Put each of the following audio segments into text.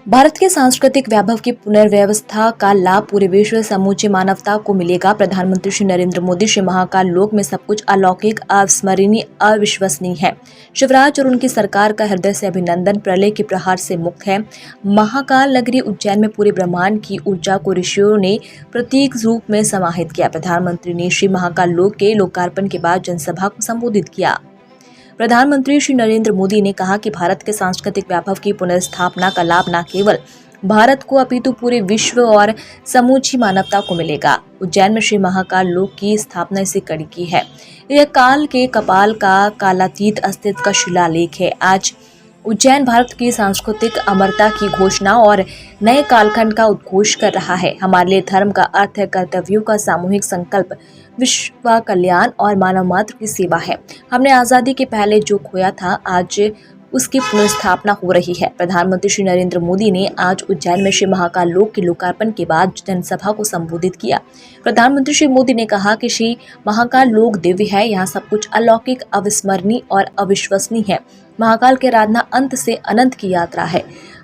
भारत के सांस्कृतिक वैभव की पुनर्व्यवस्था का लाभ पूरे विश्व समूची मानवता को मिलेगा। प्रधानमंत्री श्री नरेंद्र मोदी श्री महाकाल लोक में सब कुछ अलौकिक, अविस्मरणीय, अविश्वसनीय है। शिवराज और उनकी सरकार का हृदय से अभिनंदन। प्रलय के प्रहार से मुक्त है। महाकाल नगरी उज्जैन में पूरे ब्रह्मांड की ऊर्जा को ऋषियों ने प्रतीक रूप में समाहित किया। प्रधानमंत्री ने श्री महाकाल लोक के लोकार्पण के बाद जनसभा को संबोधित किया। प्रधानमंत्री श्री नरेंद्र मोदी ने कहा कि भारत के सांस्कृतिक वैभव की पुनर्स्थापना का लाभ न केवल भारत को अपितु पूरे विश्व और समूची मानवता को मिलेगा। उज्जैन में श्री महाकाल लोक की स्थापना इसी कड़ी की है। यह काल के कपाल का कालातीत अस्तित्व का शिलालेख है। आज उज्जैन भारत की सांस्कृतिक अमरता की घोषणा और नए कालखंड का उद्घोष कर रहा है। हमारे लिए धर्म का अर्थ है कर्तव्यों का सामूहिक संकल्प, विश्व का कल्याण और मानव मात्र की सेवा है। हमने आजादी के पहले जो खोया था, आज उसकी पुनर्स्थापना हो रही है। प्रधानमंत्री श्री नरेंद्र मोदी ने आज उज्जैन में श्री महाकाल लोक के लोकार्पण के बाद जनसभा को संबोधित किया। प्रधानमंत्री श्री मोदी ने कहा कि श्री महाकाल लोक दिव्य है। यहाँ सब कुछ अलौकिक, अविस्मरणीय और अविश्वसनीय है। महाकाल की आराधना अंत से अनंत की यात्रा है,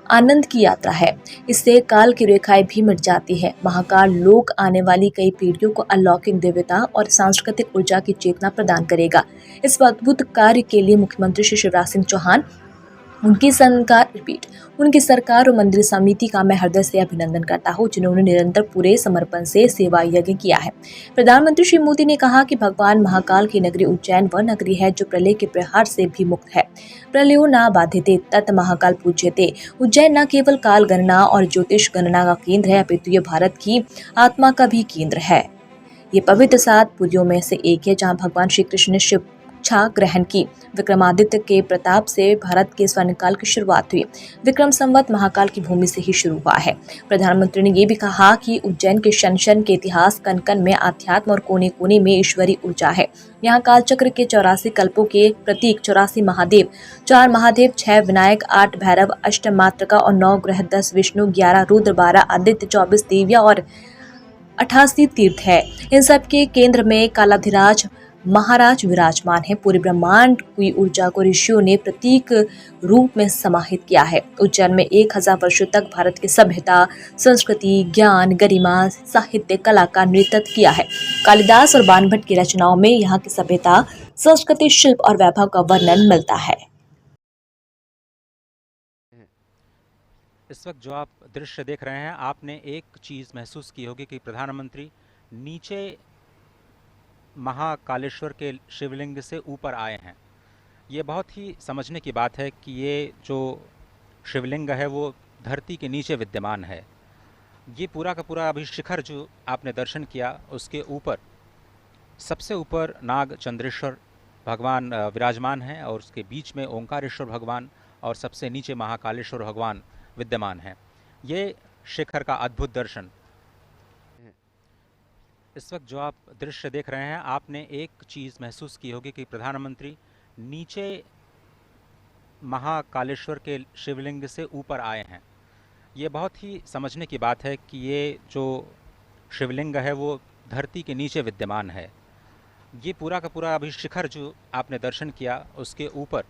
आनंद की यात्रा है। इससे काल की रेखाएं भी मिट जाती है। महाकाल लोक आने वाली कई पीढ़ियों को अलौकिक दिव्यता और सांस्कृतिक ऊर्जा की चेतना प्रदान करेगा। इस अद्भुत कार्य के लिए मुख्यमंत्री श्री शिवराज सिंह चौहान, उनकी सरकार और मंदिर समिति का मैं हृदय से अभिनंदन करता हूँ, जिन्होंने निरंतर पूरे समर्पण से सेवा यज्ञ किया है। प्रधानमंत्री श्री मोदी ने कहा कि भगवान महाकाल की नगरी उज्जैन वह नगरी है जो प्रलय के प्रहार से भी मुक्त है। प्रलयो न बाधिते तत् महाकाल पूज्यते। उज्जैन न केवल काल गणना और ज्योतिष गणना का केंद्र है, अपितु ये भारत की आत्मा का भी केंद्र है। ये पवित्र 7 पुरियों में से एक है, जहाँ भगवान श्री कृष्ण ने शिक्षा ग्रहण की। विक्रमादित्य के प्रताप से भारत के स्वर्णकाल की शुरुआत हुई। विक्रम संवत महाकाल की भूमि से ही शुरू हुआ है। प्रधानमंत्री ने ये भी कहा कि उज्जैन के शन के इतिहास, कण कण में आध्यात्म और कोने कोने में ईश्वरी ऊर्जा है। यहाँ कालचक्र के 84 कल्पों के प्रतीक 84 महादेव, 4 महादेव, 6 विनायक, 8 भैरव, 8 मातृका और 9 ग्रह, 10 विष्णु, 11 रुद्र, 12 आदित्य, 24 देवियां और 88 तीर्थ है। इन सब के केंद्र में कालाधिराज महाराज विराजमान है। पूरे ब्रह्मांड की ऊर्जा को ऋषियों ने प्रतीक रूप में समाहित किया है। उज्जैन में 1000 वर्षों तक भारत की सभ्यता, संस्कृति, ज्ञान, गरिमा, साहित्य, कला का नृत्य किया है। कालिदास और बाणभट्ट की रचनाओं में यहाँ की सभ्यता, संस्कृति, शिल्प और वैभव का वर्णन मिलता है। इस वक्त जो आप दृश्य देख रहे हैं, आपने एक चीज़ महसूस की होगी कि प्रधानमंत्री नीचे महाकालेश्वर के शिवलिंग से ऊपर आए हैं। ये बहुत ही समझने की बात है कि ये जो शिवलिंग है वो धरती के नीचे विद्यमान है। ये पूरा का पूरा अभी शिखर जो आपने दर्शन किया, उसके ऊपर सबसे ऊपर नाग चंद्रेश्वर भगवान विराजमान हैं और उसके बीच में ओंकारेश्वर भगवान और सबसे नीचे महाकालेश्वर भगवान विद्यमान हैं। ये शिखर का अद्भुत दर्शन। इस वक्त जो आप दृश्य देख रहे हैं, आपने एक चीज़ महसूस की होगी कि प्रधानमंत्री नीचे महाकालेश्वर के शिवलिंग से ऊपर आए हैं। ये बहुत ही समझने की बात है कि ये जो शिवलिंग है वो धरती के नीचे विद्यमान है। ये पूरा का पूरा अभी शिखर जो आपने दर्शन किया, उसके ऊपर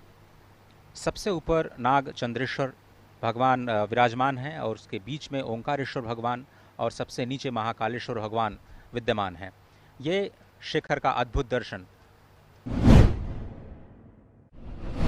सबसे ऊपर नाग चंद्रेश्वर भगवान विराजमान हैं और उसके बीच में ओंकारेश्वर भगवान और सबसे नीचे महाकालेश्वर भगवान विद्यमान हैं। ये शिखर का अद्भुत दर्शन